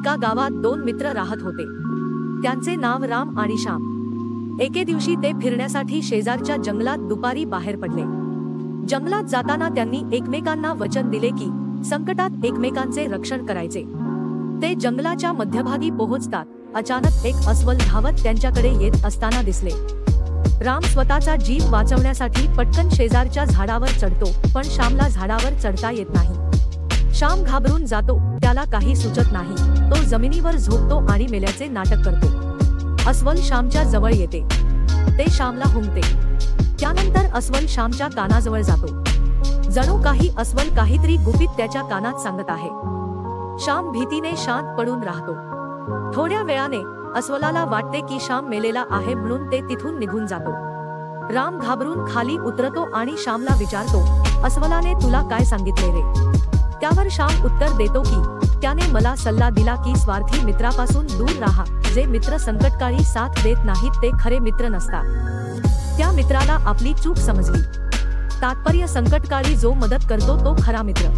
एका गावात दोन मित्र राहत होते। त्यांचे नाव राम आणि श्याम। एके दिवशी ते फिरण्यासाठी शेजारच्या जंगलात दुपारी बाहेर पडले। जंगलात जाताना त्यांनी एकमेकांना वचन दिले की संकटात एकमेकांचे रक्षण करायचे। ते जंगलाच्या मध्यभागी पोहोचतात अचानक एक अस्वल धावत त्यांच्याकडे येत असताना दिसले। राम स्वतःचा जीव वाचवण्यासाठी पटकन शेजारच्या झाडावर चढतो, पण श्यामला झाडावर चढता येत नाही। श्याम घाबरून जातो, त्याला काही सुचत नाही। तो जमिनीवर झोपतो आणि मेल्याचे नाटक करतो। अस्वल श्यामच्या जवळ येते, ते श्यामला हुंकते। त्यानंतर अस्वल श्यामच्या कानाजवळ जातो। जणू काही अस्वल काहीतरी गुपित त्याच्या कानात सांगत आहे। श्याम भीतीने शांत पडून राहतो। थोड्या वेळाने अस्वलाला वाटते की श्याम मेलेला आहे, म्हणून ते तिथून निघून जातो। राम घाबरून खाली उतरतो आणि श्यामला विचारतो, अस्वलाने तुला काय सांगितले रे? त्यावर श्याम उत्तर देतो की त्याने मला सल्ला दिला की स्वार्थी मित्रापासून दूर राहा। जे मित्र संकटकाळी साथ देत नाहीत ते खरे मित्र नसतात। त्या मित्राला आपली चूक समजली। तात्पर्य, संकटकाळी जो मदत करतो तो खरा मित्र।